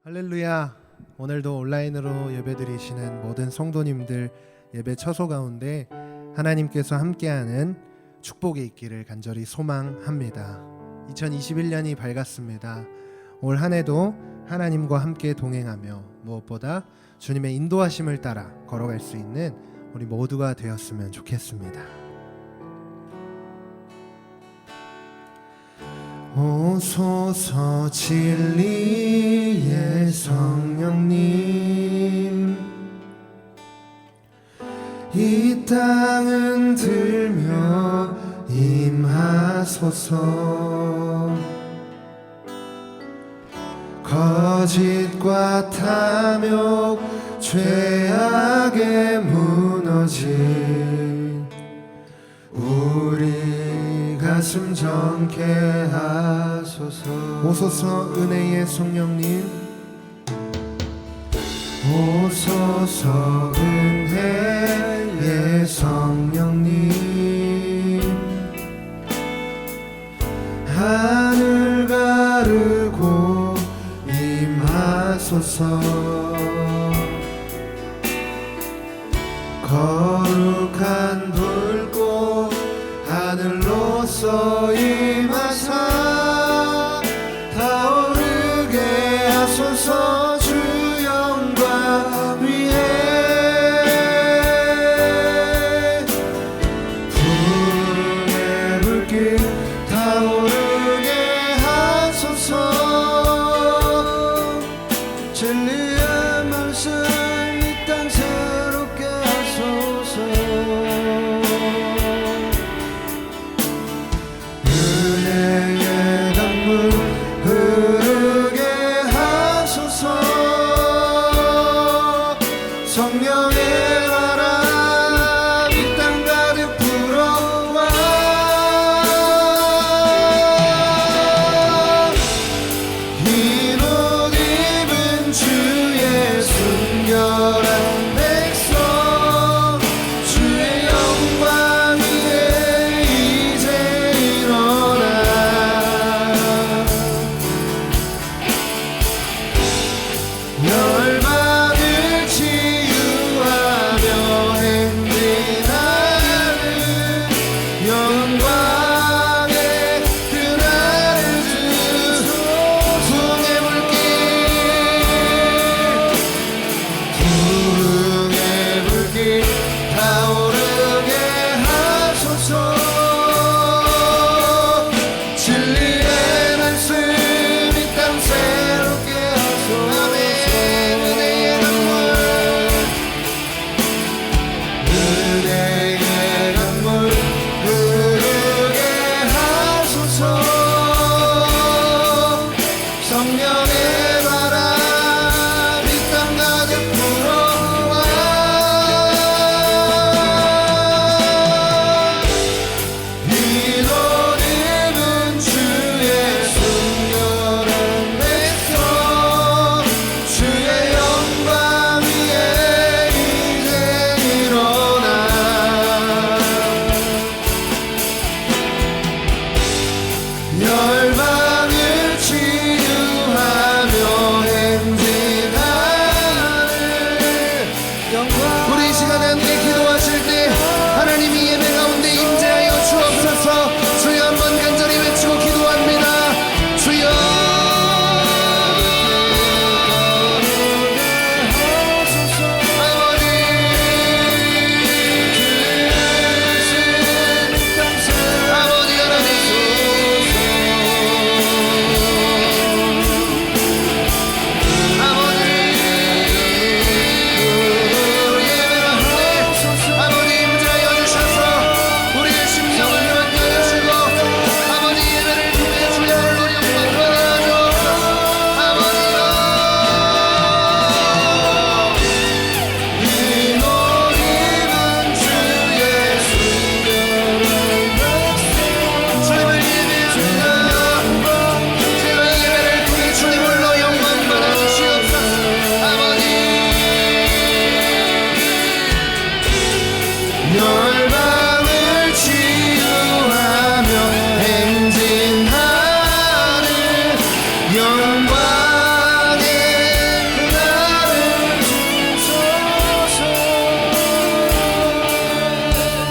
할렐루야. 오늘도 온라인으로 예배드리시는 모든 성도님들 예배 처소 가운데 하나님께서 함께하는 축복이 있기를 간절히 소망합니다. 2021년이 밝았습니다. 올 한 해도 하나님과 함께 동행하며 무엇보다 주님의 인도하심을 따라 걸어갈 수 있는 우리 모두가 되었으면 좋겠습니다. 오소서 진리의 성령님, 이 땅은 들며 임하소서. 거짓과 탐욕 죄악에 무너진 우리 가슴 정케 하소서. 오소서 은혜의 성령님, 오소서 은혜의 성령님, 하늘 가르고 임하소서. 거룩한 불꽃 하늘로서 임하사 타오르게 하소서. 주 영광 위에 불의 불길 타오르게 하소서. 진리의 말씀 이 땅 새롭게 하소서.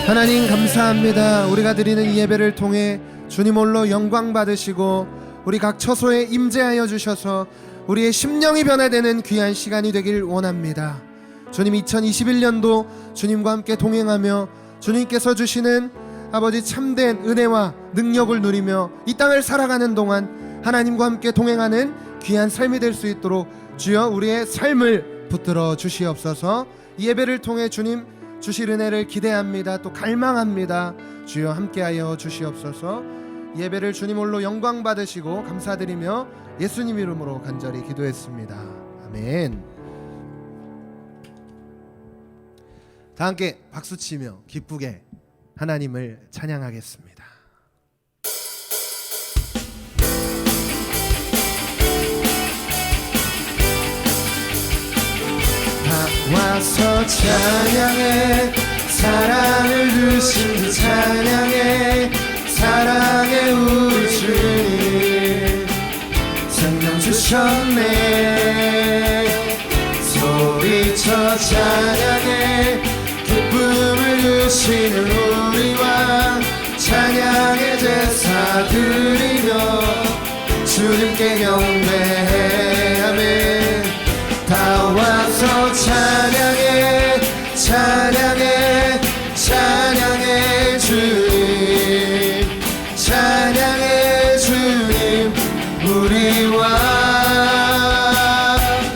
하나님 감사합니다. 우리가 드리는 이 예배를 통해 주님 홀로 영광 받으시고 우리 각 처소에 임재하여 주셔서 우리의 심령이 변화되는 귀한 시간이 되길 원합니다. 주님, 2021년도 주님과 함께 동행하며 주님께서 주시는 아버지 참된 은혜와 능력을 누리며 이 땅을 살아가는 동안 하나님과 함께 동행하는 귀한 삶이 될 수 있도록 주여 우리의 삶을 붙들어 주시옵소서. 이 예배를 통해 주님 주실 은혜를 기대합니다. 또 갈망합니다. 주여 함께하여 주시옵소서. 예배를 주님 홀로 영광 받으시고 감사드리며 예수님 이름으로 간절히 기도했습니다. 아멘. 다 함께 박수치며 기쁘게 하나님을 찬양하겠습니다. 다 와서 찬양해, 사랑을 주신 그 찬양해, 사랑의 우리 주님 생명 주셨네. 소리쳐 찬양해, 기쁨을 주시는 우리 왕 찬양의 제사 드리며 주님께 경배해. 아멘. 다 와서 찬양해, 찬양해, 찬양해 주님, 찬양해 주님 우리 왕.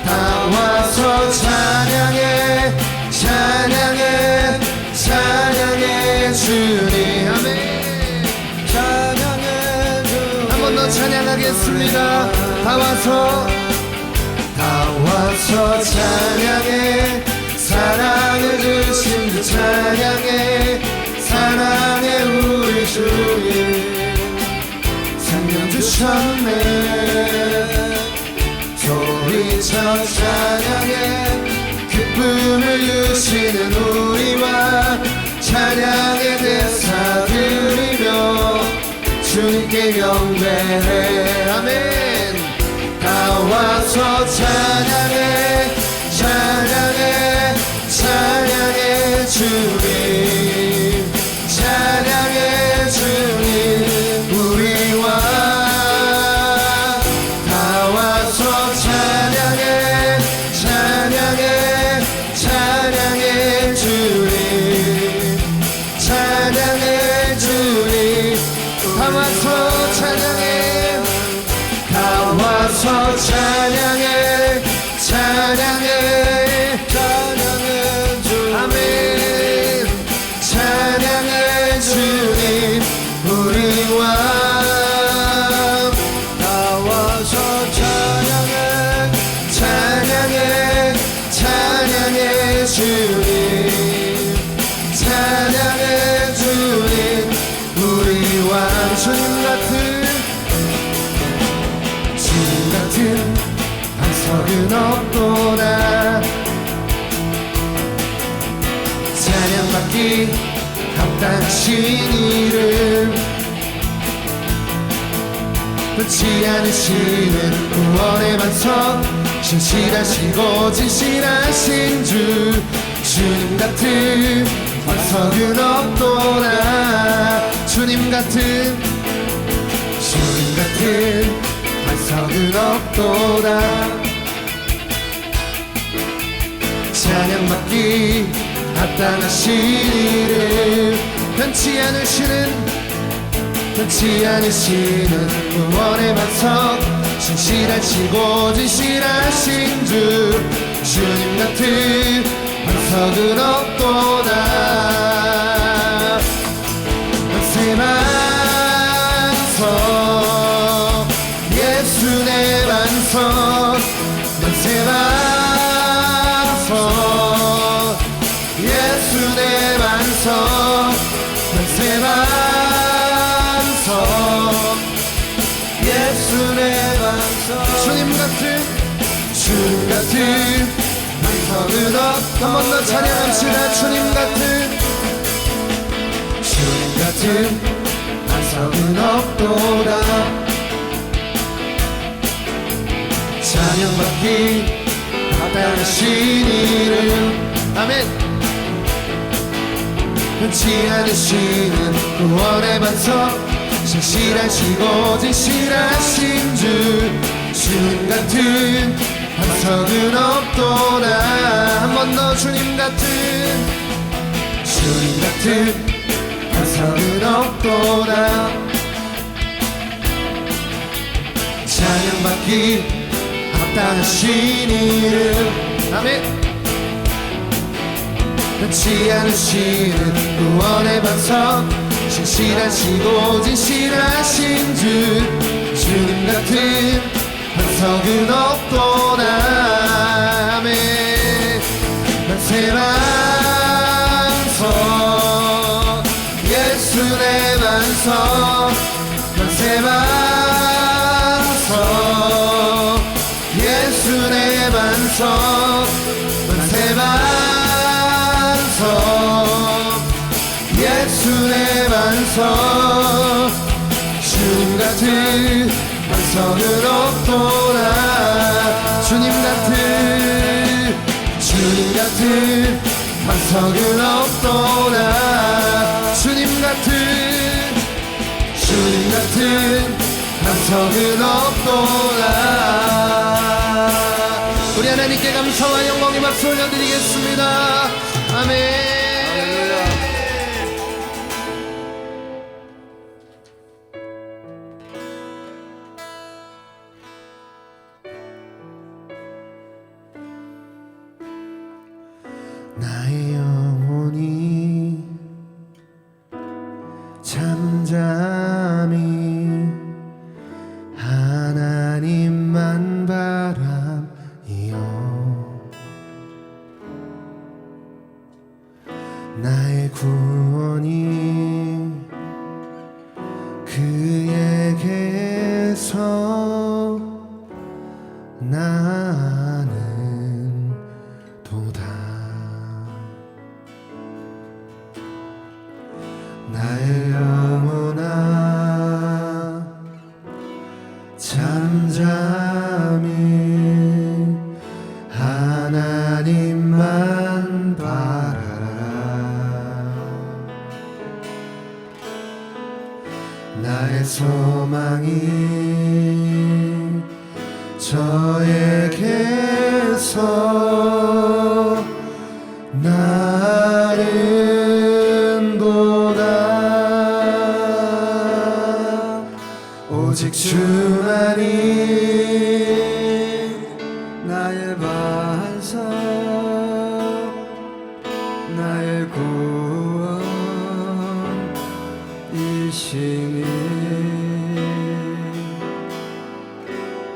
다 와서 찬양해, 찬양해, 찬양해 주님. 아멘. 찬양해 주님. 한 번 더 찬양하겠습니다. 다 와서 찬양해, 사랑을 주신 그 찬양해, 사랑의 우리 주님 생명 주셨네. 소리쳐 찬양해, 기쁨을 주시는 우리와 찬양의 대사 드리며 주님께 경배해. 아멘. 다 와서 찬양해, 찬양해, 찬양해 주님, 찬양해 주님 우리 왕. 다 와서 찬양해, 찬양해, 찬양해 주님, 찬양해 주님. 다 와서 찬양해, 다 와서 찬양해, 찬양해, 찬양해 주님. 아멘. 찬양해 주님 우리 왕. 다 와서 찬양해, 찬양해, 찬양해 주님, 찬양해 주님 우리 왕. 주님 같은 반석은 없도다. 찬양받기 합당하신 이름, 변치 않으시는 구원의 반석, 신실하시고 진실하신 주. 주님 같은 반석은 없도다. 주님 같은 반석은 없도다. 찬양받기 합당하신 이름, 변치 않으시는 구원의 반석, 신실하시고 진실하신 주. 주님 같은 반석은 없도다. 새 반석, 예수 내 반석, 새 반석, 예수 내 반석, 새 반석, 예수 내 반석. 주님 같은 반석은 없. 한 번 더 찬양합시다. 주님 같은 반석은 없도다. 찬양받기 합당하신 이름. 아멘. 변치 않으시는 구원의 반석, 신실하시고 진실하신 주, 주님 같은 반석은 없도다. 한 번 더 주님 같은 반석은 없도다. 찬양받기 합당하신 이름. 아멘. 변치 않으시는 구원의 반석, 신실하시고 진실하신 주, 주님 같은 반석은 없도다. 아멘. 만세 반석, 예수 내 반석. 만세 반석, 예수 내 반석. 만세 반석, 예수 내 반석. 주님 같은 반석은 없도다. 주님 같은 반석은 없도다. 주님 같은 반석은 없도다. 우리 하나님께 감사와 영광의 박수 올려드리겠습니다. 아멘. 나의 영혼이 잠잠히 하나님만 바라이요. 나의 구원이 그에게서 나는 도다. 나의 영혼아 잠잠히 하나님만 바라라. 나의 소망이 저에게서 나는 도다. 오직 주만이 나의 반석, 나의 구원이시니.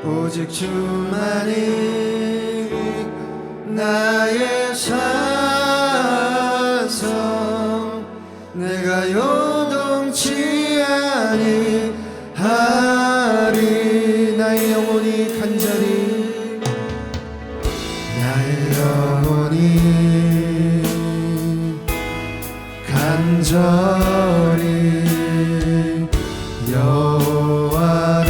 오직 주만이 나의 산성, 내가 요동치 아니하리. 나의 영혼이 간절히, 나의 영혼이 간절히 여호와를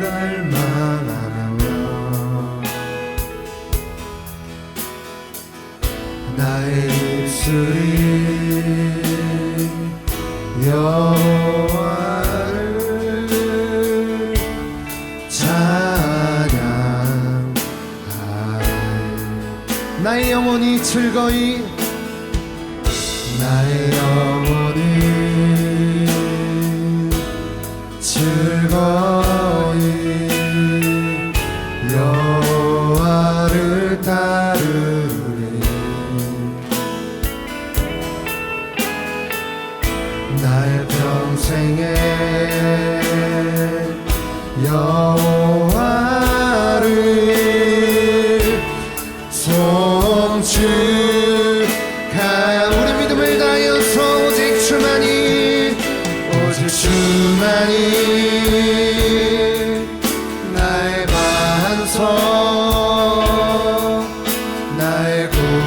갈망하며 나의 입술이 여호와를 찬양하리. 나의 영혼이 즐거이, 나의 영혼이 즐거이 여호와를 따르리. 나의 평생에 여호와를 송축하여. 우리 믿음을 다하여서 오직 주만이, 오직 주만이 나의 반석, 나의 구원이시니.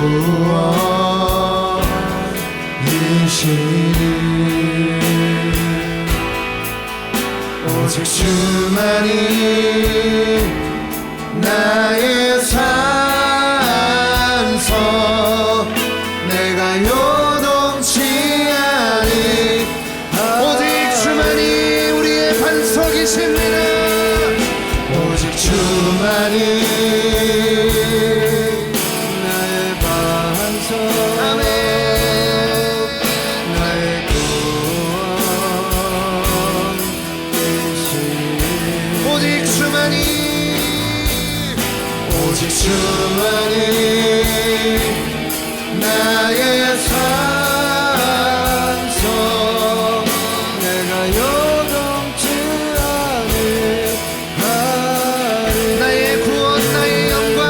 오직 주만이 나의 산석, 내가 요동치 주만이 나의 반석 아멘. 나의 구원 되시니 오직 주만이 오직 주만이 나의 산성 내가 요동치 않으리 나의 구원 나의 영광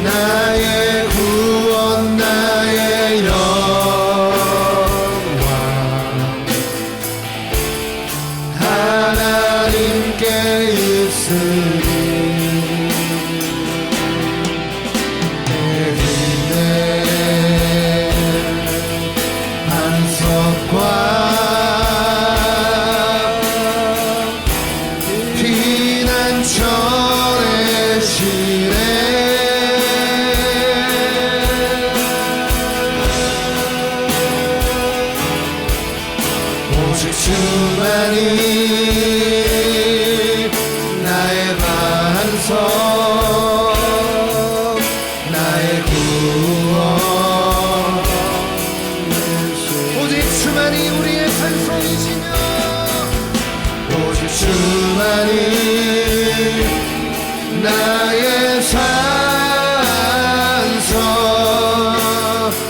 나의 구원 나의 영광 하나님께 있으리 반석과 피난처의 시내 오직 주만이 나의 반석 나의 구원 오직 주만이 우리의 산성이시며 오직 주만이 나의 산성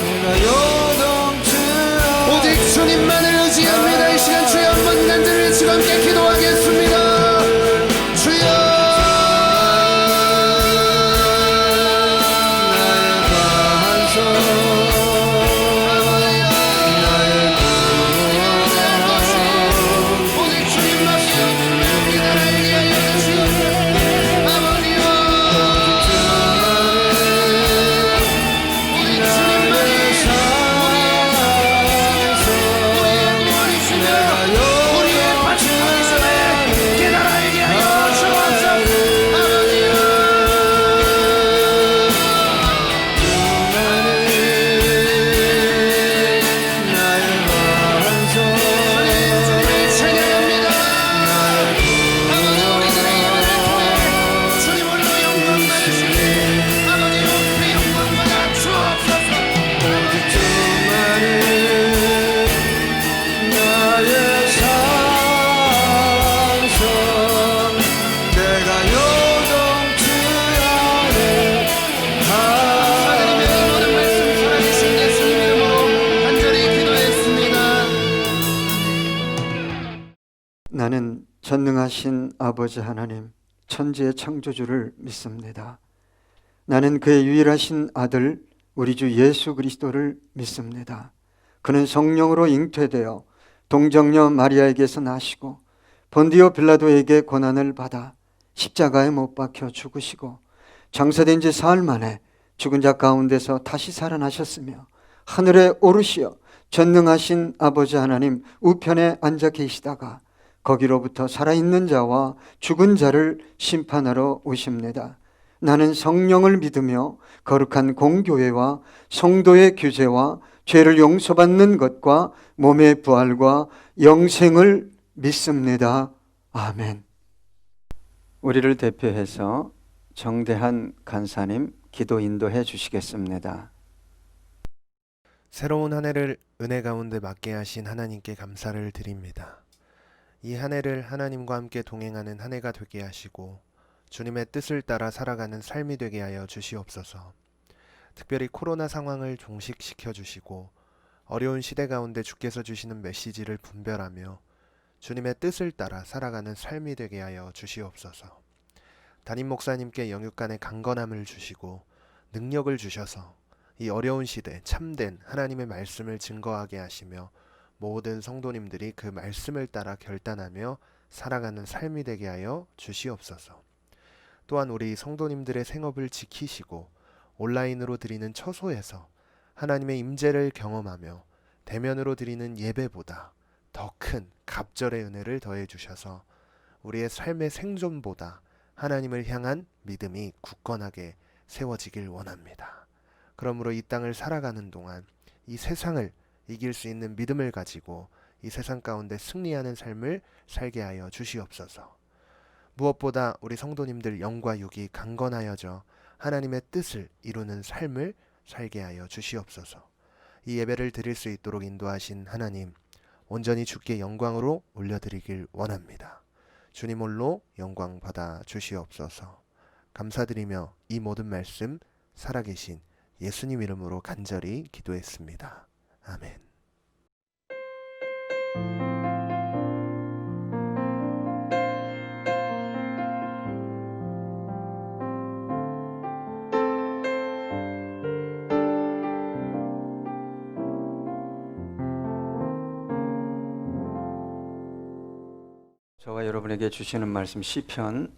내가 요동치 오직 주님만을 의지합니다. 이 시간 주여 한번 간절히 외치고 함께 기도하겠습니다. 주여 나의 반석 나의 구원 오직 주님밖에 없습니다. 나에게 하여 주옵소서. 아버지여 오직 주님만이 우리의 구원이시며 우리의 반석이시네. 깨달아야게 하여 주옵소서. 아버지여 나의 반석 주님을 찬양합니다. 아버지 우리들의 예배를 통해 주님 홀로 영광 받으시니 아버지 높이 영광 받아 주옵소서. 오직 주만이 나의 산성 내가 요동치 하나님의 이 모든 말씀 살아계신 예수님 이름으로 간절히 기도했습니다. 나는 전능하신 아버지 하나님, 천지의 창조주를 믿습니다. 나는 그의 유일하신 아들, 우리 주 예수 그리스도를 믿습니다. 그는 성령으로 잉태되어 동정녀 마리아에게서 나시고 본디오 빌라도에게 고난을 받아 십자가에 못 박혀 죽으시고 장사된 지 사흘 만에 죽은 자 가운데서 다시 살아나셨으며 하늘에 오르시어 전능하신 아버지 하나님 우편에 앉아 계시다가 거기로부터 살아있는 자와 죽은 자를 심판하러 오십니다. 나는 성령을 믿으며 거룩한 공교회와 성도의 규제와 죄를 용서받는 것과 몸의 부활과 영생을 믿습니다. 아멘. 우리를 대표해서 정대한 간사님 기도 인도해 주시겠습니다. 새로운 한 해를 은혜 가운데 맞게 하신 하나님께 감사를 드립니다. 이 한 해를 하나님과 함께 동행하는 한 해가 되게 하시고 주님의 뜻을 따라 살아가는 삶이 되게 하여 주시옵소서. 특별히 코로나 상황을 종식시켜 주시고 어려운 시대 가운데 주께서 주시는 메시지를 분별하며 주님의 뜻을 따라 살아가는 삶이 되게 하여 주시옵소서. 담임 목사님께 영육간의 강건함을 주시고 능력을 주셔서 이 어려운 시대 참된 하나님의 말씀을 증거하게 하시며 모든 성도님들이 그 말씀을 따라 결단하며 살아가는 삶이 되게 하여 주시옵소서. 또한 우리 성도님들의 생업을 지키시고 온라인으로 드리는 처소에서 하나님의 임재를 경험하며 대면으로 드리는 예배보다 더 큰 갑절의 은혜를 더해 주셔서 우리의 삶의 생존보다 하나님을 향한 믿음이 굳건하게 세워지길 원합니다. 그러므로 이 땅을 살아가는 동안 이 세상을 이길 수 있는 믿음을 가지고 이 세상 가운데 승리하는 삶을 살게 하여 주시옵소서. 무엇보다 우리 성도님들 영과 육이 강건하여져 하나님의 뜻을 이루는 삶을 살게 하여 주시옵소서. 이 예배를 드릴 수 있도록 인도하신 하나님, 온전히 주께 영광으로 올려드리길 원합니다. 주님 홀로 영광 받아 주시옵소서. 감사드리며 이 모든 말씀 살아계신 예수님 이름으로 간절히 기도했습니다. 아멘. 저와 여러분에게 주시는 말씀 시편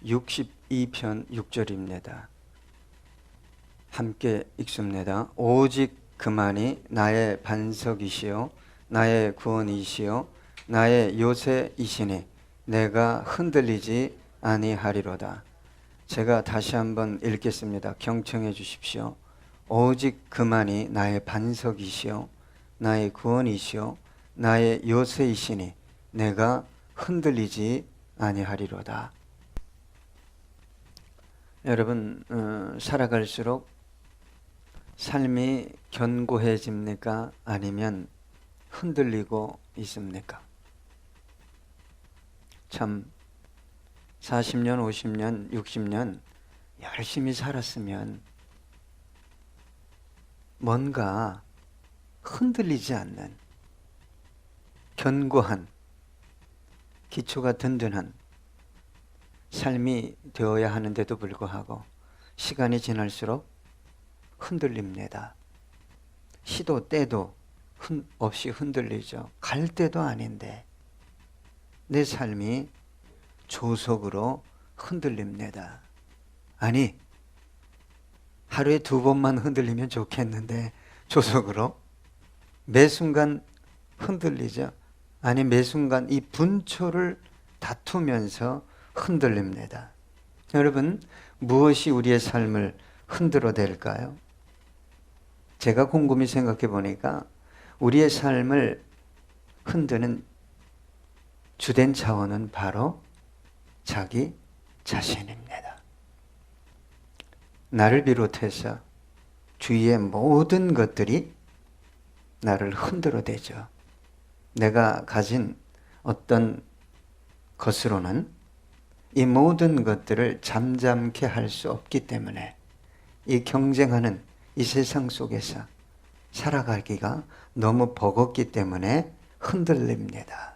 62편 6절입니다. 함께 읽습니다. 오직 그만이 나의 반석이시요 나의 구원이시요 나의 요새이시니 내가 흔들리지 아니하리로다. 제가 다시 한번 읽겠습니다. 경청해 주십시오. 오직 그만이 나의 반석이시요 나의 구원이시요 나의 요새이시니 내가 흔들리지 아니하리로다. 여러분, 살아갈수록 삶이 견고해집니까? 아니면 흔들리고 있습니까? 참 40년, 50년, 60년 열심히 살았으면 뭔가 흔들리지 않는 견고한 기초가 든든한 삶이 되어야 하는데도 불구하고 시간이 지날수록 흔들립니다. 시도 때도 없이 흔들리죠. 갈 때도 아닌데 내 삶이 조속으로 흔들립니다. 아니, 하루에 2번만 흔들리면 좋겠는데 조속으로 매 순간 흔들리죠. 아니, 매 순간 이 분초를 다투면서 흔들립니다. 여러분, 무엇이 우리의 삶을 흔들어 댈까요? 제가 곰곰이 생각해 보니까 우리의 삶을 흔드는 주된 차원은 바로 자기 자신입니다. 나를 비롯해서 주위의 모든 것들이 나를 흔들어 대죠. 내가 가진 어떤 것으로는 이 모든 것들을 잠잠케 할 수 없기 때문에 이 경쟁하는 이 세상 속에서 살아가기가 너무 버겁기 때문에 흔들립니다.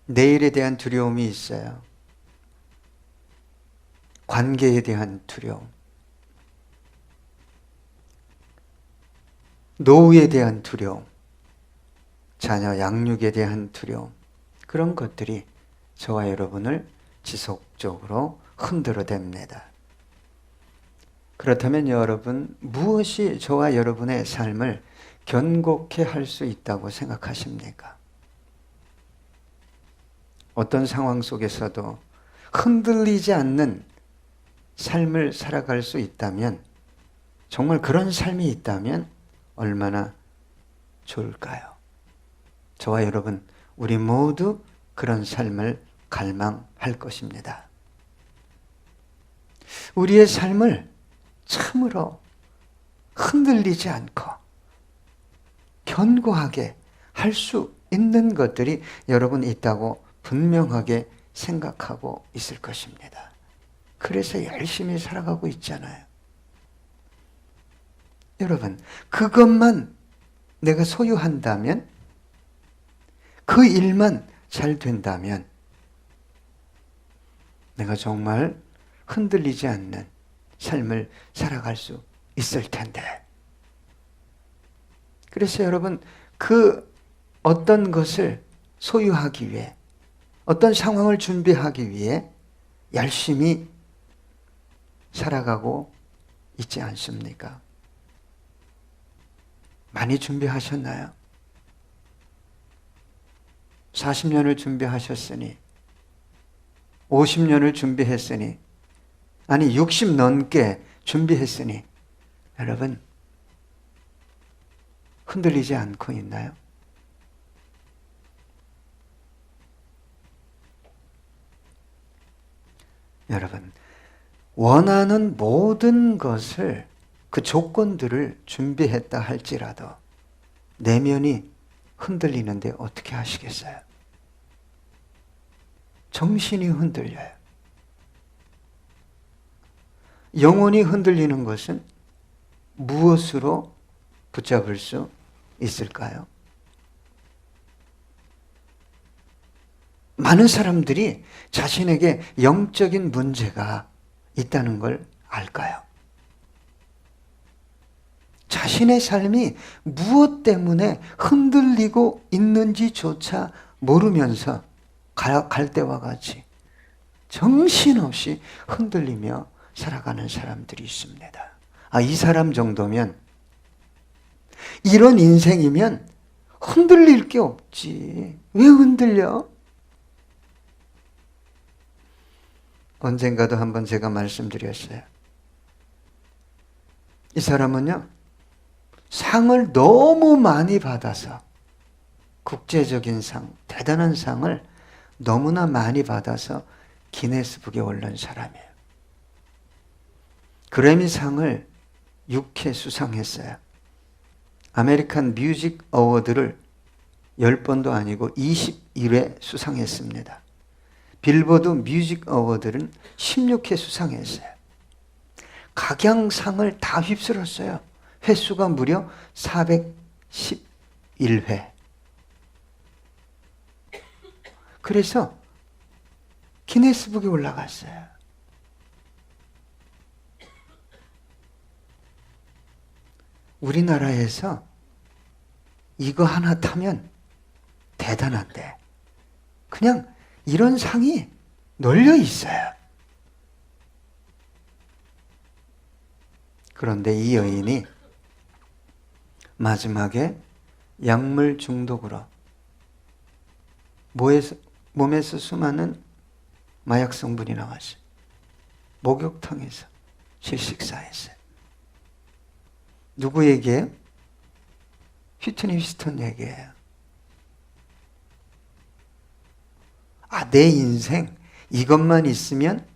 내일에 대한 두려움이 있어요. 관계에 대한 두려움, 노후에 대한 두려움, 자녀 양육에 대한 두려움, 그런 것들이 저와 여러분을 지속적으로 흔들어 댑니다. 그렇다면 여러분, 무엇이 저와 여러분의 삶을 견고케 할 수 있다고 생각하십니까? 어떤 상황 속에서도 흔들리지 않는 삶을 살아갈 수 있다면, 정말 그런 삶이 있다면 얼마나 좋을까요? 저와 여러분, 우리 모두 그런 삶을 갈망할 것입니다. 우리의 삶을 참으로 흔들리지 않고 견고하게 할 수 있는 것들이 여러분 있다고 분명하게 생각하고 있을 것입니다. 그래서 열심히 살아가고 있잖아요. 여러분, 그것만 내가 소유한다면, 그 일만 잘 된다면 내가 정말 흔들리지 않는 삶을 살아갈 수 있을 텐데. 그래서 여러분, 그 어떤 것을 소유하기 위해, 어떤 상황을 준비하기 위해 열심히 살아가고 있지 않습니까? 많이 준비하셨나요? 40년을 준비하셨으니, 50년을 준비했으니, 아니 60 넘게 준비했으니 여러분 흔들리지 않고 있나요? 여러분, 원하는 모든 것을, 그 조건들을 준비했다 할지라도 내면이 흔들리는데 어떻게 하시겠어요? 정신이 흔들려요. 영혼이 흔들리는 것은 무엇으로 붙잡을 수 있을까요? 많은 사람들이 자신에게 영적인 문제가 있다는 걸 알까요? 자신의 삶이 무엇 때문에 흔들리고 있는지조차 모르면서 갈대와 같이 정신없이 흔들리며 살아가는 사람들이 있습니다. 이 사람 정도면, 이런 인생이면 흔들릴 게 없지. 왜 흔들려? 언젠가도 한번 제가 말씀드렸어요. 이 사람은요, 상을 너무 많이 받아서, 국제적인 상, 대단한 상을 너무나 많이 받아서 기네스북에 올른 사람이에요. 그래미상을 6회 수상했어요. 아메리칸 뮤직 어워드를 10번도 아니고 21회 수상했습니다. 빌보드 뮤직 어워드는 16회 수상했어요. 각양상을 다 휩쓸었어요. 횟수가 무려 411회. 그래서 기네스북에 올라갔어요. 우리나라에서 이거 하나 타면 대단한데, 그냥 이런 상이 널려 있어요. 그런데 이 여인이 마지막에 약물 중독으로 몸에서 수많은 마약 성분이 나왔어요. 목욕탕에서 질식사했어요. 누구 얘기예요? 휘트니 휴스턴 얘기예요. 내 인생 이것만 있으면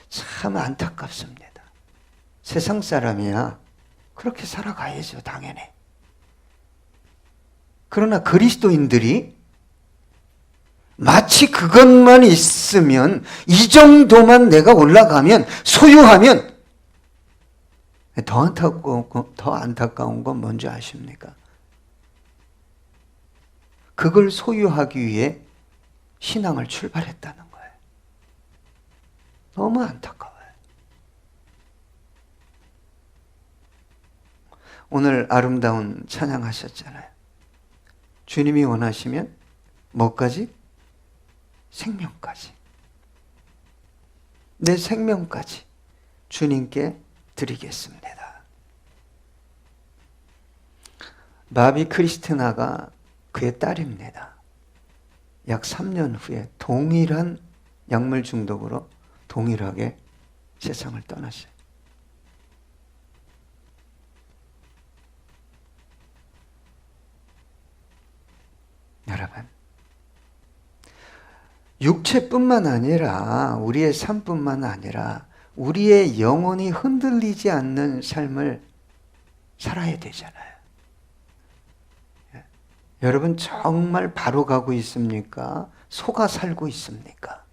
참 안타깝습니다. 세상 사람이야 그렇게 살아가야죠, 당연히. 그러나 그리스도인들이 마치 그것만 있으면, 이 정도만 내가 올라가면, 소유하면, 더 안타까운 건 뭔지 아십니까? 그걸 소유하기 위해 신앙을 출발했다는 거예요. 너무 안타까워요. 오늘 아름다운 찬양하셨잖아요. 주님이 원하시면 뭐까지? 생명까지. 내 생명까지 주님께 드리겠습니다. 바비 크리스티나가 그의 딸입니다. 약 3년 후에 동일한 약물 중독으로 동일하게 세상을 떠났어요. 여러분, 육체뿐만 아니라 우리의 삶뿐만 아니라 우리의 영혼이 흔들리지 않는 삶을 살아야 되잖아요. 여러분, 정말 바로 가고 있습니까? 속아 살고 있습니까?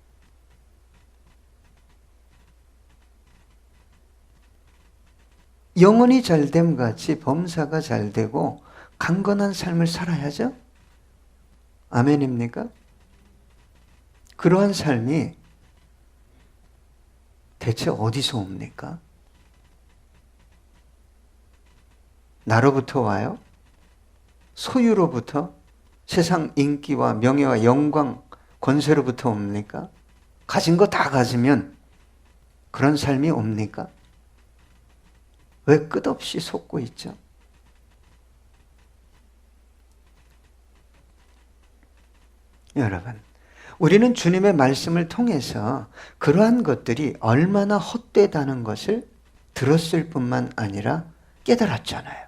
영혼이 잘됨 같이 범사가 잘되고 강건한 삶을 살아야죠? 아멘입니까? 그러한 삶이 대체 어디서 옵니까? 나로부터 와요? 소유로부터? 세상 인기와 명예와 영광, 권세로부터 옵니까? 가진 거 다 가지면 그런 삶이 옵니까? 왜 끝없이 속고 있죠? 여러분, 우리는 주님의 말씀을 통해서 그러한 것들이 얼마나 헛되다는 것을 들었을 뿐만 아니라 깨달았잖아요.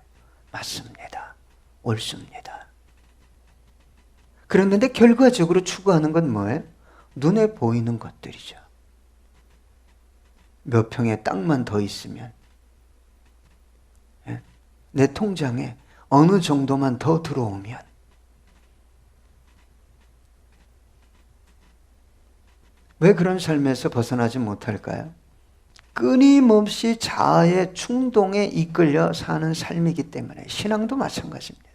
맞습니다. 옳습니다. 그런데 결과적으로 추구하는 건 뭐예요? 눈에 보이는 것들이죠. 몇 평의 땅만 더 있으면, 예? 내 통장에 어느 정도만 더 들어오면, 왜 그런 삶에서 벗어나지 못할까요? 끊임없이 자아의 충동에 이끌려 사는 삶이기 때문에. 신앙도 마찬가지입니다.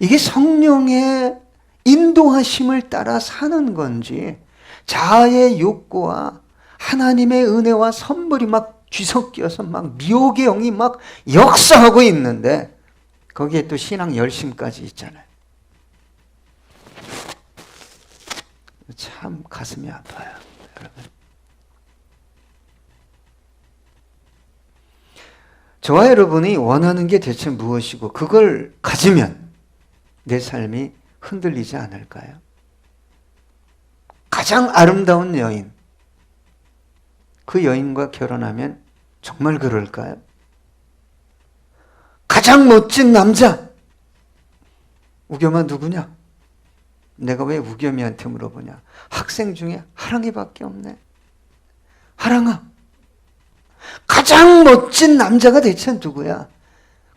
이게 성령의 인도하심을 따라 사는 건지, 자아의 욕구와 하나님의 은혜와 선물이 막 뒤섞여서 막 미혹의 영이 막 역사하고 있는데, 거기에 또 신앙 열심까지 있잖아요. 참 가슴이 아파요, 여러분. 저와 여러분이 원하는 게 대체 무엇이고 그걸 가지면 내 삶이 흔들리지 않을까요? 가장 아름다운 여인, 그 여인과 결혼하면 정말 그럴까요? 가장 멋진 남자, 우겸아 누구냐? 내가 왜 우겸이한테 물어보냐? 학생 중에 하랑이밖에 없네. 하랑아, 가장 멋진 남자가 대체 누구야?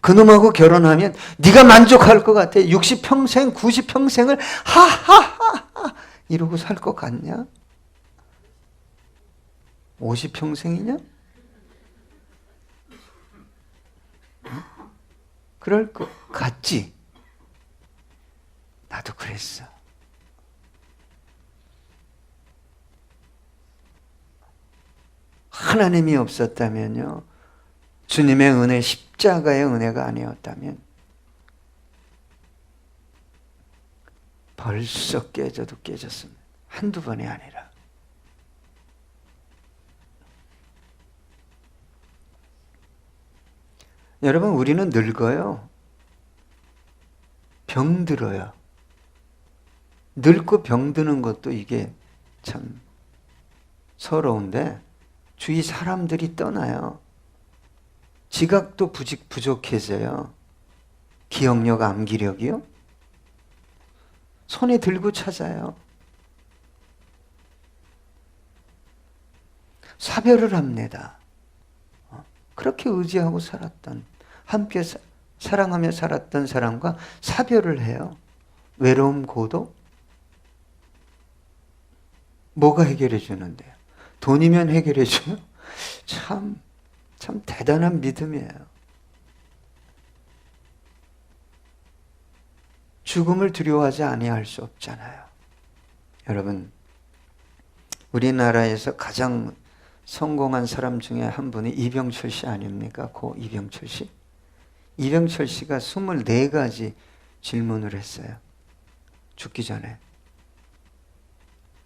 그놈하고 결혼하면 네가 만족할 것 같아. 60평생, 90평생을 하하하하 이러고 살 것 같냐? 50평생이냐? 그럴 것 같지? 나도 그랬어. 하나님이 없었다면요, 주님의 은혜, 십자가의 은혜가 아니었다면 벌써 깨져도 깨졌습니다. 한두 번이 아니라. 여러분, 우리는 늙어요. 병들어요. 늙고 병드는 것도 이게 참 서러운데, 주위 사람들이 떠나요. 지각도 부족해져요. 기억력, 암기력이요. 손에 들고 찾아요. 사별을 합니다. 그렇게 의지하고 살았던, 함께 사랑하며 살았던 사람과 사별을 해요. 외로움, 고독? 뭐가 해결해 주는데요? 돈이면 해결해 줘요? 참 대단한 믿음이에요. 죽음을 두려워하지 아니할 수 없잖아요. 여러분, 우리나라에서 가장 성공한 사람 중에 한 분이 이병철 씨 아닙니까? 고 이병철 씨. 이병철 씨가 24가지 질문을 했어요. 죽기 전에.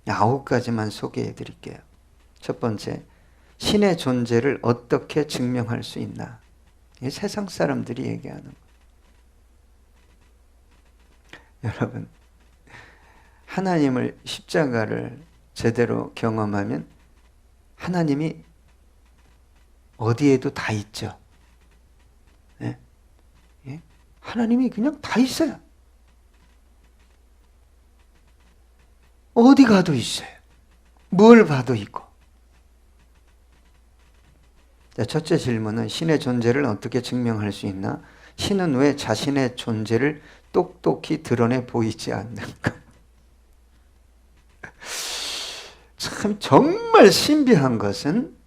9가지만 소개해 드릴게요. 첫 번째, 신의 존재를 어떻게 증명할 수 있나? 이게 세상 사람들이 얘기하는 거예요. 여러분, 하나님을, 십자가를 제대로 경험하면 하나님이 어디에도 다 있죠. 네? 예? 하나님이 그냥 다 있어요. 어디 가도 있어요. 뭘 봐도 있고. 자, 첫째 질문은 신의 존재를 어떻게 증명할 수 있나? 신은 왜 자신의 존재를 똑똑히 드러내 보이지 않는가? 참 정말 신비한 것은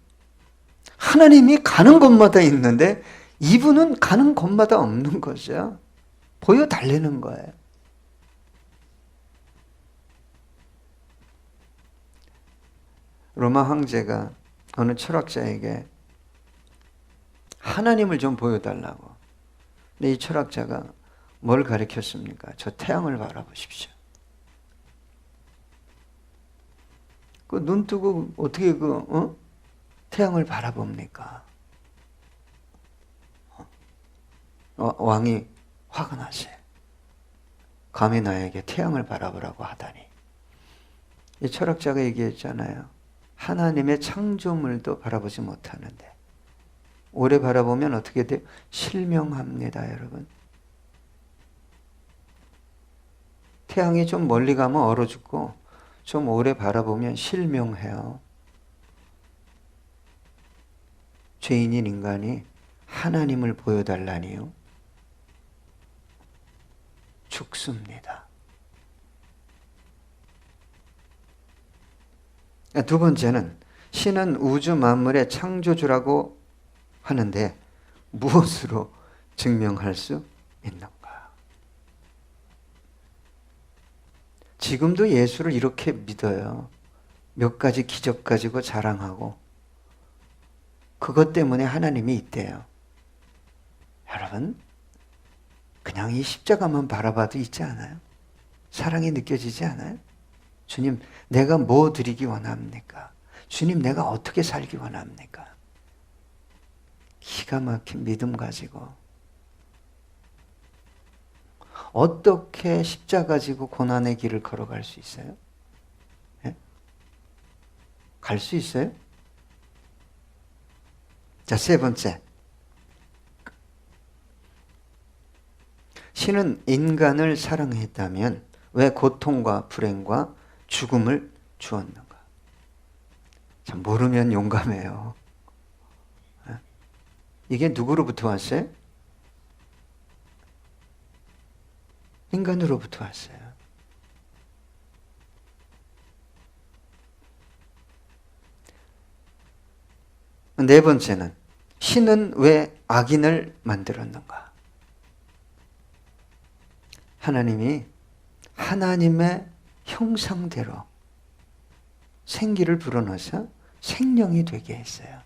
하나님이 가는 곳마다 있는데 이분은 가는 곳마다 없는 거죠. 보여달라는 거예요. 로마 황제가 어느 철학자에게 하나님을 좀 보여달라고. 근데 이 철학자가 뭘 가르쳤습니까? 저 태양을 바라보십시오. 그 눈 뜨고 어떻게 태양을 바라봅니까? 왕이 화가 나세요. 감히 나에게 태양을 바라보라고 하다니. 이 철학자가 얘기했잖아요. 하나님의 창조물도 바라보지 못하는데 오래 바라보면 어떻게 돼요? 실명합니다, 여러분. 태양이 좀 멀리 가면 얼어 죽고 좀 오래 바라보면 실명해요. 죄인인 인간이 하나님을 보여달라니요. 죽습니다. 두 번째는 신은 우주 만물의 창조주라고 하는데 무엇으로 증명할 수 있는가? 지금도 예수를 이렇게 믿어요. 몇 가지 기적 가지고 자랑하고 그것 때문에 하나님이 있대요. 여러분, 그냥 이 십자가만 바라봐도 있지 않아요? 사랑이 느껴지지 않아요? 주님, 내가 뭐 드리기 원합니까? 주님, 내가 어떻게 살기 원합니까? 기가 막힌 믿음 가지고 어떻게 십자가 지고 고난의 길을 걸어갈 수 있어요? 예? 갈 수 있어요? 자, 세 번째. 신은 인간을 사랑했다면 왜 고통과 불행과 죽음을 주었는가? 참, 모르면 용감해요. 이게 누구로부터 왔어요? 인간으로부터 왔어요. 네 번째는 신은 왜 악인을 만들었는가? 하나님이 하나님의 형상대로 생기를 불어넣어서 생명이 되게 했어요.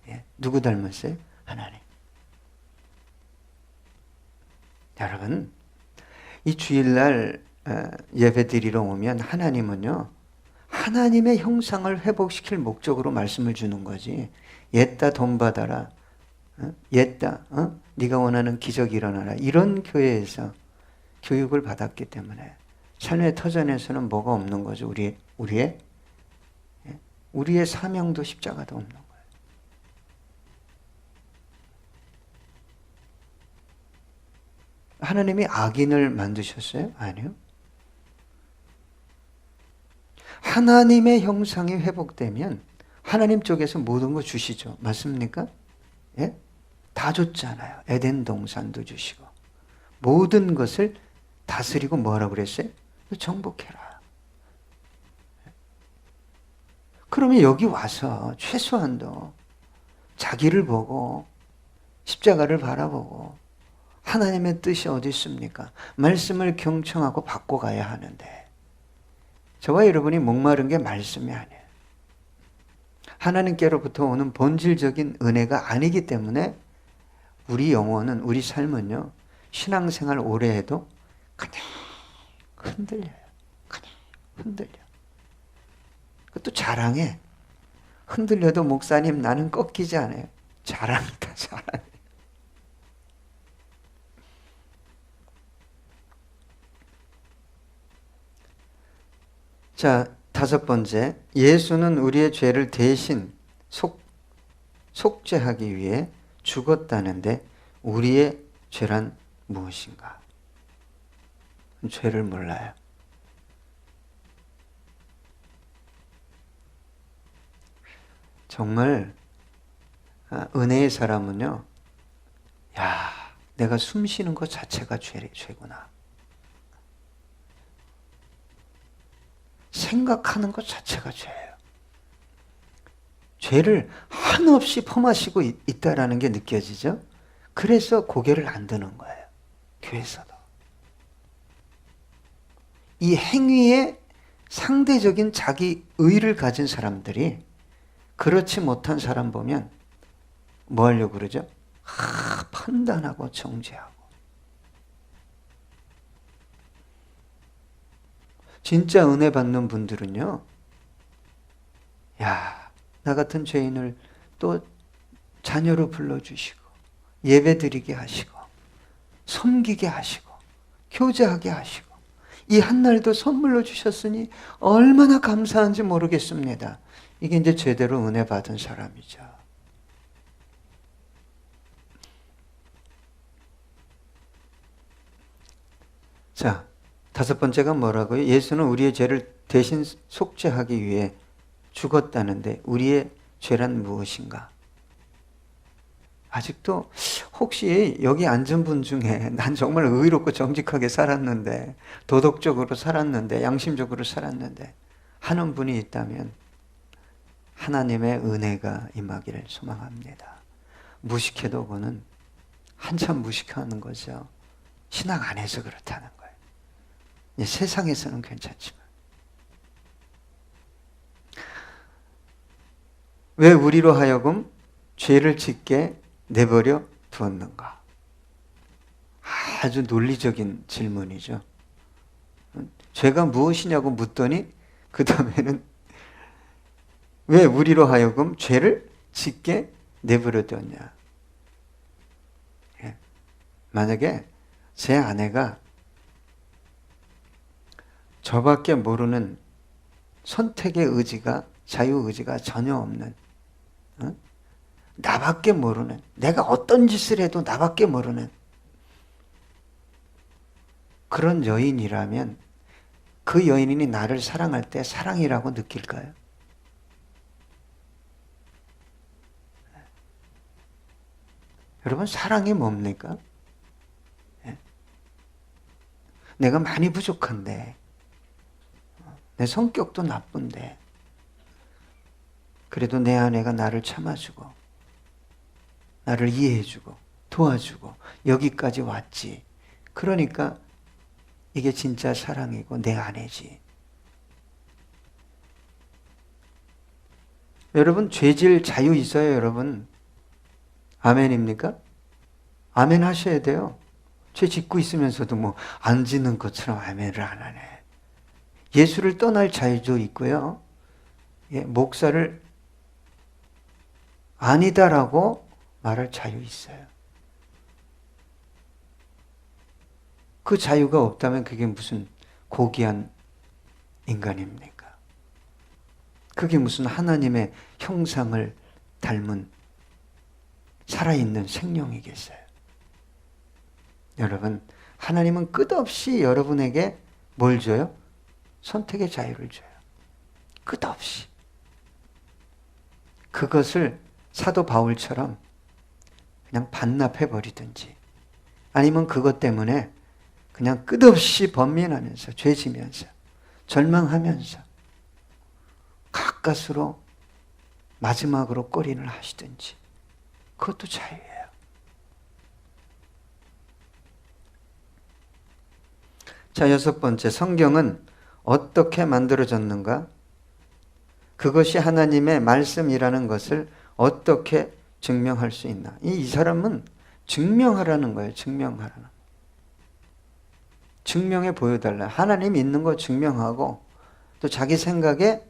예, 누구 닮았어요? 하나님. 여러분, 이 주일날 예배 드리러 오면 하나님은요, 하나님의 형상을 회복시킬 목적으로 말씀을 주는 거지. 옛다 돈 받아라. 옛다 네가 원하는 기적이 일어나라. 이런 교회에서 교육을 받았기 때문에 삶의 터전에서는 뭐가 없는 거죠. 우리의 사명도 십자가도 없는 거예요. 하나님이 악인을 만드셨어요? 아니요. 하나님의 형상이 회복되면 하나님 쪽에서 모든 거 주시죠. 맞습니까? 예? 다 줬잖아요. 에덴 동산도 주시고 모든 것을 다스리고 뭐라고 그랬어요? 정복해라. 그러면 여기 와서 최소한도 자기를 보고 십자가를 바라보고 하나님의 뜻이 어디 있습니까? 말씀을 경청하고 바꿔가야 하는데 저와 여러분이 목마른 게 말씀이 아니에요. 하나님께로부터 오는 본질적인 은혜가 아니기 때문에 우리 영혼은, 우리 삶은요, 신앙생활 오래 해도 그냥 흔들려요. 그냥 흔들려. 그것도 자랑해. 흔들려도 목사님 나는 꺾이지 않아요. 자랑이다, 자랑. 자, 다섯 번째. 예수는 우리의 죄를 대신 속죄하기 위해 죽었다는데 우리의 죄란 무엇인가? 죄를 몰라요. 정말 은혜의 사람은요, 야, 내가 숨 쉬는 것 자체가 죄구나. 생각하는 것 자체가 죄예요. 죄를 한없이 범하시고 있다라는 게 느껴지죠? 그래서 고개를 안 드는 거예요. 교회에서도. 이 행위에 상대적인 자기 의를 가진 사람들이 그렇지 못한 사람 보면 뭐 하려고 그러죠? 판단하고 정죄하고. 진짜 은혜 받는 분들은요, 야, 나 같은 죄인을 또 자녀로 불러주시고 예배 드리게 하시고 섬기게 하시고 교제하게 하시고 이 한날도 선물로 주셨으니 얼마나 감사한지 모르겠습니다. 이게 이제 제대로 은혜 받은 사람이죠. 자, 다섯 번째가 뭐라고요? 예수는 우리의 죄를 대신 속죄하기 위해 죽었다는데 우리의 죄란 무엇인가? 아직도 혹시 여기 앉은 분 중에 난 정말 의롭고 정직하게 살았는데, 도덕적으로 살았는데, 양심적으로 살았는데 하는 분이 있다면 하나님의 은혜가 임하기를 소망합니다. 무식해도 그는 한참 무식하는 거죠. 신앙 안에서 그렇다는 거예요. 세상에서는 괜찮지만. 왜 우리로 하여금 죄를 짓게 내버려 두었는가? 아주 논리적인 질문이죠. 죄가 무엇이냐고 묻더니 그 다음에는 왜 우리로 하여금 죄를 짓게 내버려 두었냐? 만약에 제 아내가 저밖에 모르는 선택의 의지가, 자유의지가 전혀 없는, 나밖에 모르는, 내가 어떤 짓을 해도 나밖에 모르는 그런 여인이라면 그 여인이 나를 사랑할 때 사랑이라고 느낄까요? 여러분, 사랑이 뭡니까? 내가 많이 부족한데, 내 성격도 나쁜데, 그래도 내 아내가 나를 참아주고, 나를 이해해주고, 도와주고, 여기까지 왔지. 그러니까 이게 진짜 사랑이고 내 아내지. 여러분, 죄질 자유 있어요, 여러분. 아멘입니까? 아멘 하셔야 돼요. 죄 짓고 있으면서도 뭐 안 짓는 것처럼 아멘을 안 하네. 예수를 떠날 자유도 있고요. 목사를 아니다라고 말할 자유 있어요. 그 자유가 없다면 그게 무슨 고귀한 인간입니까? 그게 무슨 하나님의 형상을 닮은 살아있는 생명이겠어요? 여러분, 하나님은 끝없이 여러분에게 뭘 줘요? 선택의 자유를 줘요. 끝없이. 그것을 사도 바울처럼 그냥 반납해버리든지, 아니면 그것 때문에 그냥 끝없이 번민하면서, 죄지면서, 절망하면서 가까스로 마지막으로 꼬린을 하시든지, 그것도 자유예요. 자, 여섯 번째, 성경은 어떻게 만들어졌는가? 그것이 하나님의 말씀이라는 것을 어떻게 증명할 수 있나? 이 사람은 증명하라는 거예요. 증명하라는. 증명해 보여달라. 하나님 있는 거 증명하고, 또 자기 생각에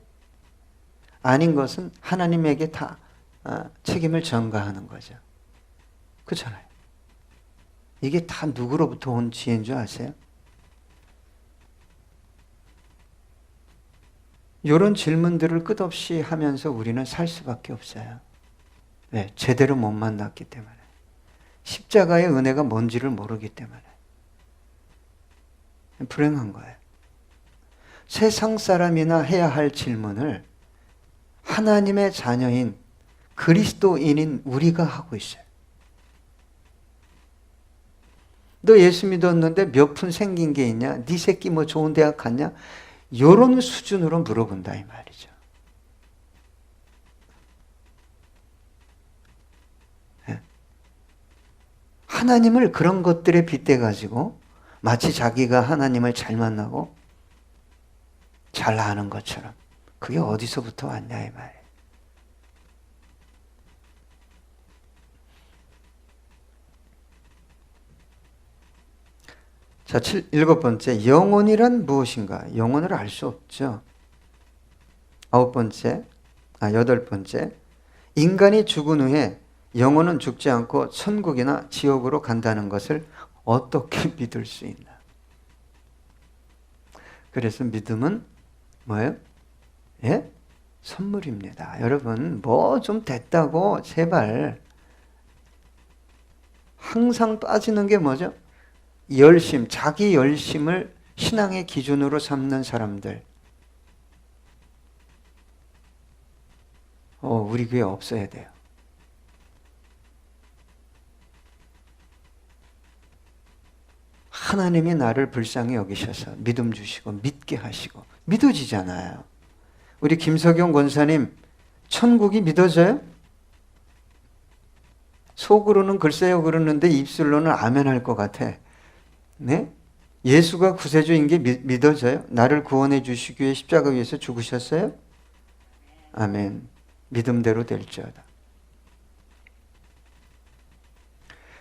아닌 것은 하나님에게 다 책임을 전가하는 거죠. 그렇잖아요. 이게 다 누구로부터 온 지혜인 줄 아세요? 이런 질문들을 끝없이 하면서 우리는 살 수밖에 없어요. 왜? 제대로 못 만났기 때문에. 십자가의 은혜가 뭔지를 모르기 때문에. 불행한 거예요. 세상 사람이나 해야 할 질문을 하나님의 자녀인 그리스도인인 우리가 하고 있어요. 너 예수 믿었는데 몇 푼 생긴 게 있냐? 네 새끼 뭐 좋은 대학 갔냐? 이런 수준으로 물어본다 이 말이죠. 네. 하나님을 그런 것들에 빗대가지고 마치 자기가 하나님을 잘 만나고 잘 아는 것처럼, 그게 어디서부터 왔냐 이 말이에요. 자, 일곱 번째, 영혼이란 무엇인가? 영혼을 알 수 없죠. 여덟 번째, 인간이 죽은 후에 영혼은 죽지 않고 천국이나 지옥으로 간다는 것을 어떻게 믿을 수 있나? 그래서 믿음은 뭐예요? 예? 선물입니다. 여러분, 뭐 좀 됐다고 제발. 항상 빠지는 게 뭐죠? 열심, 자기 열심을 신앙의 기준으로 삼는 사람들, 우리 교회 없어야 돼요. 하나님이 나를 불쌍히 여기셔서 믿음 주시고 믿게 하시고 믿어지잖아요. 우리 김석영 권사님 천국이 믿어져요? 속으로는 글쎄요 그러는데 입술로는 아멘 할 것 같아. 네? 예수가 구세주인 게 믿어져요? 나를 구원해 주시기 위해 십자가 위에서 죽으셨어요? 아멘. 믿음대로 될지어다.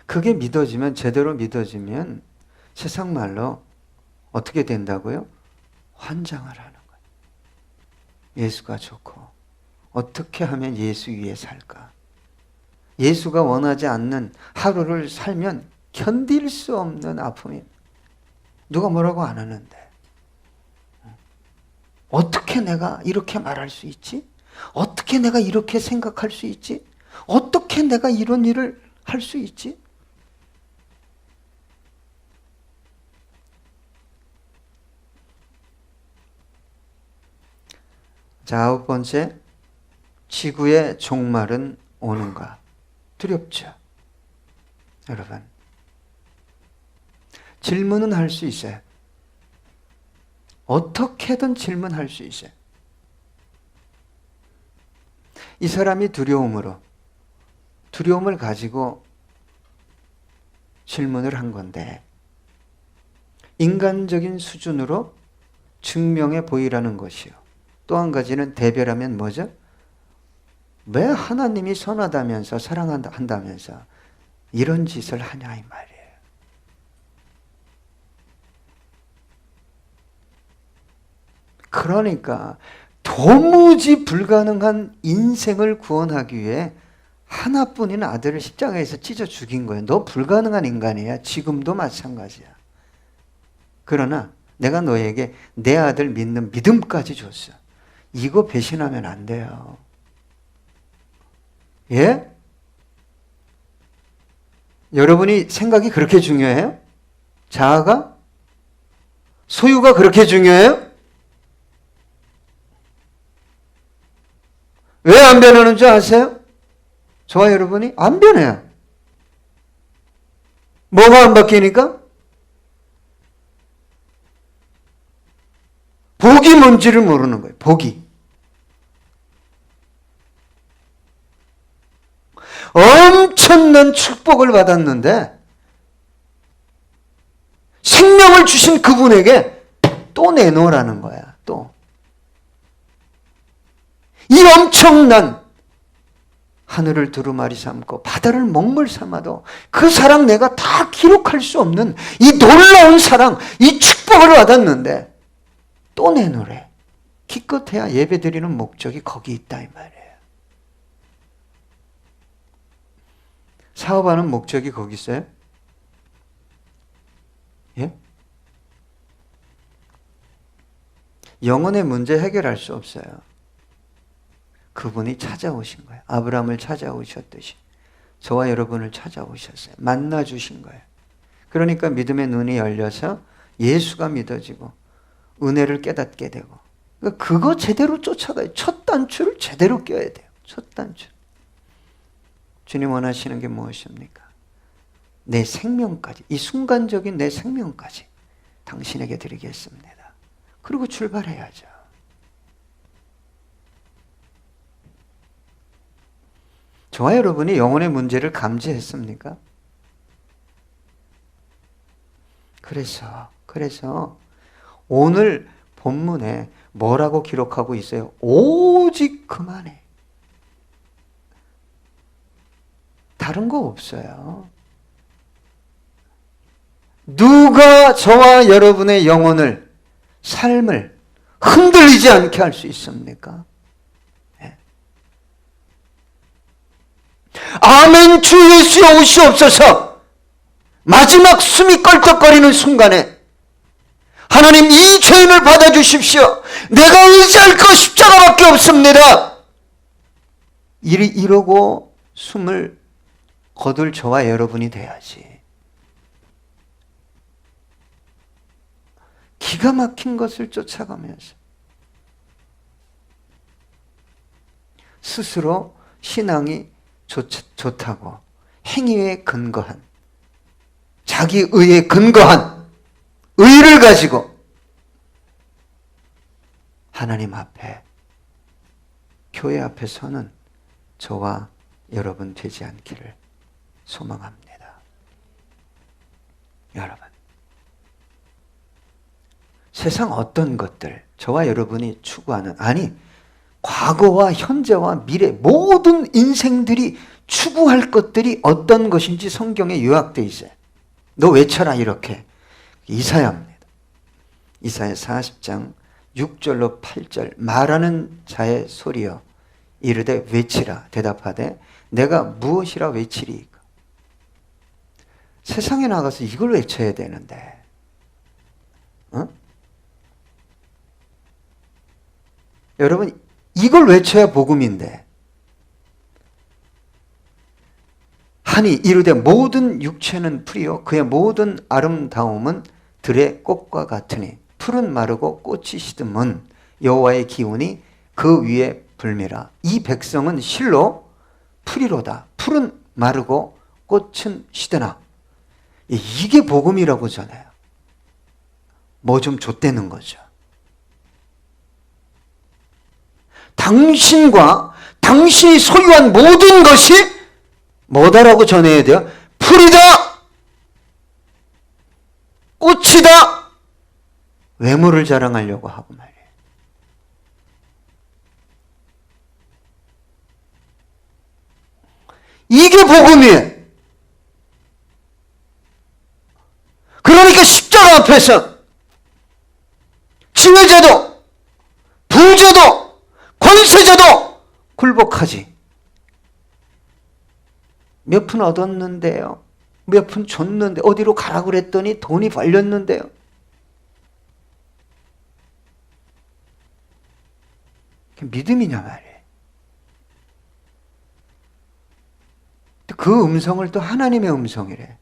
그게 믿어지면, 제대로 믿어지면 세상 말로 어떻게 된다고요? 환장을 하는 거예요. 예수가 좋고 어떻게 하면 예수 위에 살까? 예수가 원하지 않는 하루를 살면 견딜 수 없는 아픔이, 누가 뭐라고 안 하는데 어떻게 내가 이렇게 말할 수 있지? 어떻게 내가 이렇게 생각할 수 있지? 어떻게 내가 이런 일을 할 수 있지? 자, 9번째, 지구의 종말은 오는가? 두렵죠. 여러분, 질문은 할 수 있어요. 어떻게든 질문할 수 있어요. 이 사람이 두려움을 가지고 질문을 한 건데, 인간적인 수준으로 증명해 보이라는 것이요. 또 한 가지는 대별하면 뭐죠? 왜 하나님이 선하다면서 사랑한다면서 이런 짓을 하냐 이 말이에요. 그러니까 도무지 불가능한 인생을 구원하기 위해 하나뿐인 아들을 십자가에서 찢어 죽인 거예요. 너 불가능한 인간이야. 지금도 마찬가지야. 그러나 내가 너에게 내 아들 믿는 믿음까지 줬어. 이거 배신하면 안 돼요. 예? 여러분이 생각이 그렇게 중요해요? 자아가? 소유가 그렇게 중요해요? 왜 안 변하는 줄 아세요? 저와 여러분이 안 변해요. 뭐가 안 바뀌니까? 복이 뭔지를 모르는 거예요. 복이. 엄청난 축복을 받았는데 생명을 주신 그분에게 또 내놓으라는 거야. 또. 이 엄청난 하늘을 두루마리 삼고 바다를 먹물 삼아도 그 사랑 내가 다 기록할 수 없는 이 놀라운 사랑, 이 축복을 받았는데 또 내놓으래. 기껏해야 예배드리는 목적이 거기 있다 이 말이에요. 사업하는 목적이 거기 있어요? 예? 영혼의 문제 해결할 수 없어요. 그분이 찾아오신 거예요. 아브라함을 찾아오셨듯이 저와 여러분을 찾아오셨어요. 만나주신 거예요. 그러니까 믿음의 눈이 열려서 예수가 믿어지고 은혜를 깨닫게 되고, 그러니까 그거 제대로 쫓아가요. 첫 단추를 제대로 껴야 돼요. 첫 단추. 주님 원하시는 게 무엇입니까? 내 생명까지, 이 순간적인 내 생명까지 당신에게 드리겠습니다. 그리고 출발해야죠. 저와 여러분이 영혼의 문제를 감지했습니까? 그래서 오늘 본문에 뭐라고 기록하고 있어요? 오직 그만해. 다른 거 없어요. 누가 저와 여러분의 영혼을, 삶을 흔들리지 않게 할 수 있습니까? 네. 아멘 주 예수여 오시옵소서. 마지막 숨이 껄떡거리는 순간에 하나님 이 죄인을 받아주십시오. 내가 의지할 거 십자가밖에 없습니다. 이러고 숨을 거둘 저와 여러분이 돼야지. 기가 막힌 것을 쫓아가면서 스스로 신앙이 좋다고 행위에 근거한, 자기 의에 근거한 의를 가지고 하나님 앞에, 교회 앞에 서는 저와 여러분 되지 않기를 소망합니다. 여러분, 세상 어떤 것들, 저와 여러분이 추구하는, 아니 과거와 현재와 미래 모든 인생들이 추구할 것들이 어떤 것인지 성경에 요약되어 있어요. 너 외쳐라 이렇게. 이사야입니다. 이사야 40장 6절로 8절. 말하는 자의 소리여 이르되 외치라. 대답하되 내가 무엇이라 외치리이까. 세상에 나가서 이걸 외쳐야 되는데, 여러분, 이걸 외쳐야 복음인데, 하니 이르되 모든 육체는 풀이요 그의 모든 아름다움은 들의 꽃과 같으니 풀은 마르고 꽃이 시듬은 여호와의 기운이 그 위에 불미라. 이 백성은 실로 풀이로다. 풀은 마르고 꽃은 시드나. 이게 복음이라고 전해요. 뭐 좀 좆대는 거죠. 당신과 당신이 소유한 모든 것이 뭐다라고 전해야 돼요? 풀이다! 꽃이다! 외모를 자랑하려고 하고 말이에요. 이게 복음이에요. 그러니까 십자가 앞에서 지혜자도 부자도 권세자도 굴복하지. 몇 푼 얻었는데요, 몇 푼 줬는데 어디로 가라고 그랬더니 돈이 벌렸는데요. 그게 믿음이냐 말이에요. 그 음성을 또 하나님의 음성이래.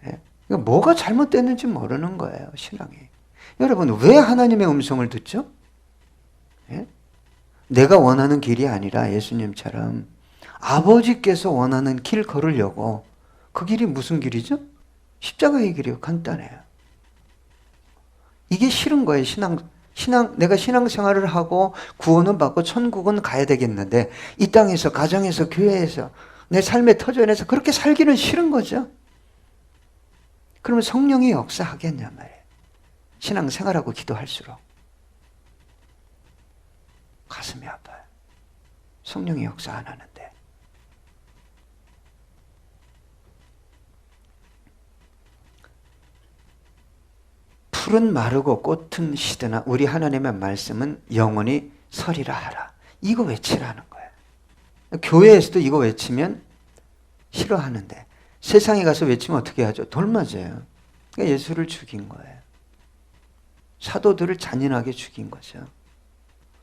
그러니까 뭐가 잘못됐는지 모르는 거예요, 신앙이. 여러분, 왜 하나님의 음성을 듣죠? 내가 원하는 길이 아니라 예수님처럼 아버지께서 원하는 길 걸으려고. 그 길이 무슨 길이죠? 십자가의 길이요. 간단해요. 이게 싫은 거예요. 내가 신앙생활을 하고 구원은 받고 천국은 가야 되겠는데 이 땅에서, 가정에서, 교회에서, 내 삶의 터전에서 그렇게 살기는 싫은 거죠. 그러면 성령이 역사하겠냐 말이에요. 신앙생활하고 기도할수록 가슴이 아파요. 성령이 역사 안 하는데. 풀은 마르고 꽃은 시드나 우리 하나님의 말씀은 영원히 서리라 하라. 이거 외치라는 거예요. 교회에서도 이거 외치면 싫어하는데 세상에 가서 외치면 어떻게 하죠? 돌 맞아요. 그러니까 예수를 죽인 거예요. 사도들을 잔인하게 죽인 거죠.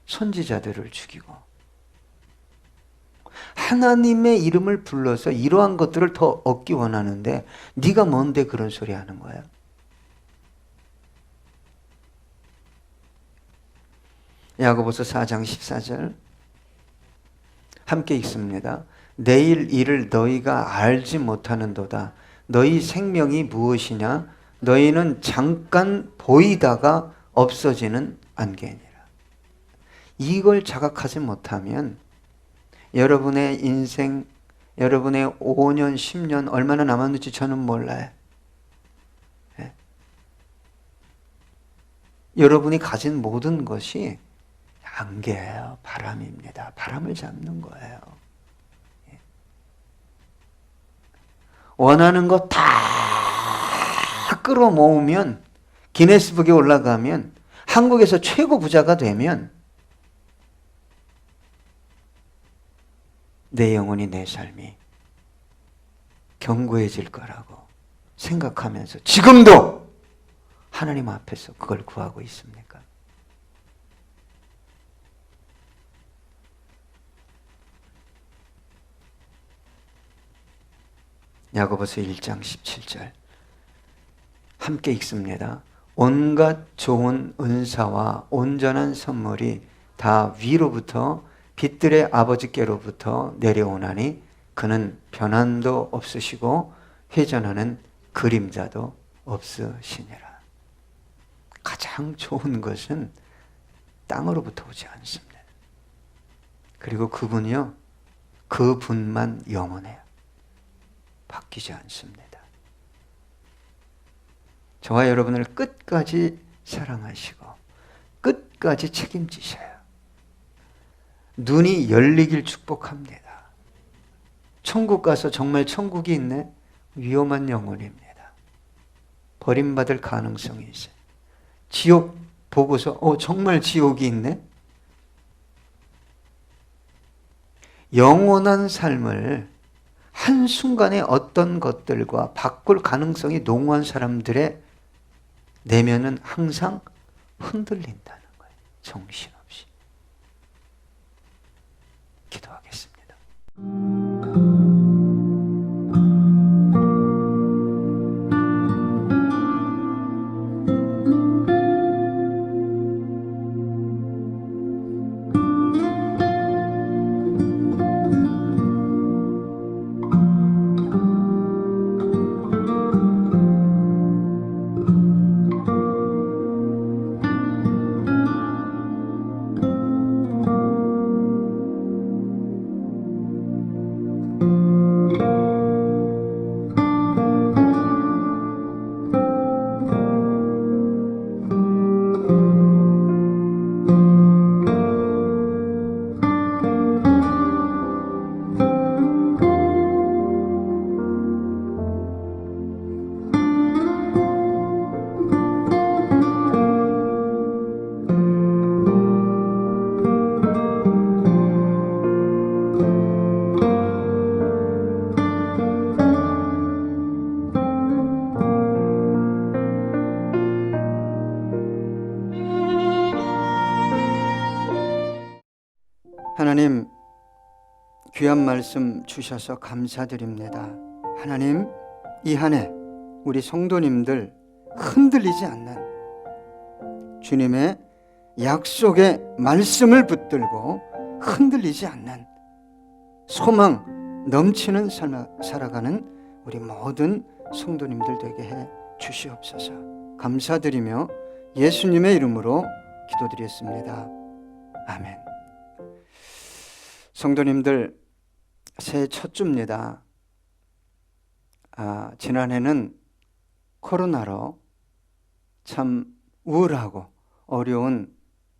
선지자들을 죽이고. 하나님의 이름을 불러서 이러한 것들을 더 얻기 원하는데 네가 뭔데 그런 소리 하는 거야? 야고보서 4장 14절 함께 읽습니다. 내일 일을 너희가 알지 못하는도다. 너희 생명이 무엇이냐? 너희는 잠깐 보이다가 없어지는 안개니라. 이걸 자각하지 못하면 여러분의 인생, 여러분의 5년, 10년 얼마나 남았는지 저는 몰라요. 네. 여러분이 가진 모든 것이 안개예요. 바람입니다. 바람을 잡는 거예요. 원하는 거 다 끌어모으면, 기네스북에 올라가면, 한국에서 최고 부자가 되면 내 영혼이, 내 삶이 견고해질 거라고 생각하면서 지금도 하나님 앞에서 그걸 구하고 있습니까? 야고보서 1장 17절 함께 읽습니다. 온갖 좋은 은사와 온전한 선물이 다 위로부터 빛들의 아버지께로부터 내려오나니 그는 변함도 없으시고 회전하는 그림자도 없으시니라. 가장 좋은 것은 땅으로부터 오지 않습니다. 그리고 그분이요, 그분만 영원해요. 바뀌지 않습니다. 저와 여러분을 끝까지 사랑하시고 끝까지 책임지셔요. 눈이 열리길 축복합니다. 천국 가서 정말 천국이 있네? 위험한 영혼입니다. 버림받을 가능성이 있어요. 지옥 보고서 정말 지옥이 있네? 영원한 삶을 한순간에 어떤 것들과 바꿀 가능성이 농후한 사람들의 내면은 항상 흔들린다는 거예요. 정신없이. 기도하겠습니다. 하나님, 귀한 말씀 주셔서 감사드립니다. 하나님, 이 한 해 우리 성도님들 흔들리지 않는 주님의 약속의 말씀을 붙들고 흔들리지 않는 소망 넘치는 삶을 살아가는 우리 모든 성도님들 되게 해 주시옵소서. 감사드리며 예수님의 이름으로 기도드렸습니다. 아멘. 성도님들, 새해 첫 주입니다. 지난해는 코로나로 참 우울하고 어려운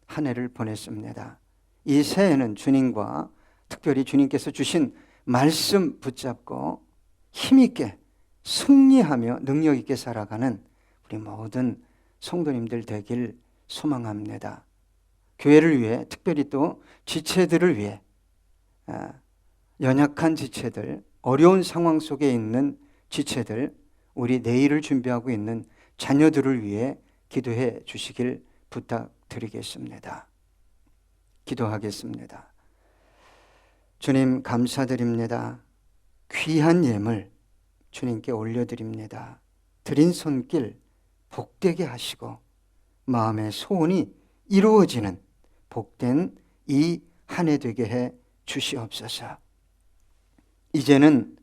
한 해를 보냈습니다. 이 새해는 주님과 특별히 주님께서 주신 말씀 붙잡고 힘있게 승리하며 능력 있게 살아가는 우리 모든 성도님들 되길 소망합니다. 교회를 위해, 특별히 또 지체들을 위해, 연약한 지체들, 어려운 상황 속에 있는 지체들, 우리 내일을 준비하고 있는 자녀들을 위해 기도해 주시길 부탁드리겠습니다. 기도하겠습니다. 주님, 감사드립니다. 귀한 예물 주님께 올려드립니다. 드린 손길 복되게 하시고 마음의 소원이 이루어지는 복된 이 한 해 되게 해 주시옵소서. 이제는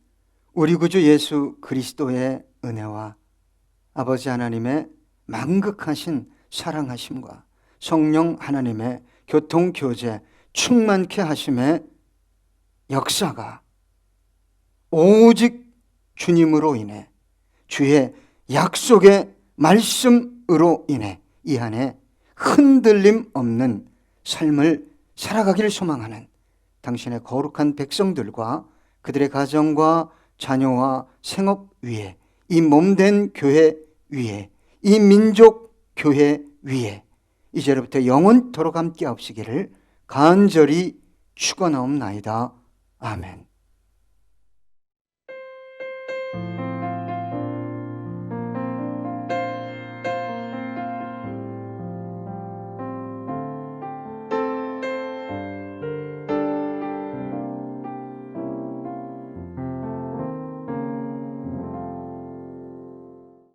우리 구주 예수 그리스도의 은혜와 아버지 하나님의 만극하신 사랑하심과 성령 하나님의 교통교제 충만케 하심의 역사가 오직 주님으로 인해, 주의 약속의 말씀으로 인해 이 한 해 흔들림 없는 삶을 살아가기를 소망하는 당신의 거룩한 백성들과 그들의 가정과 자녀와 생업 위에, 이 몸된 교회 위에, 이 민족 교회 위에 이제로부터 영원토록 함께 하시기를 간절히 축원하옵나이다. 아멘.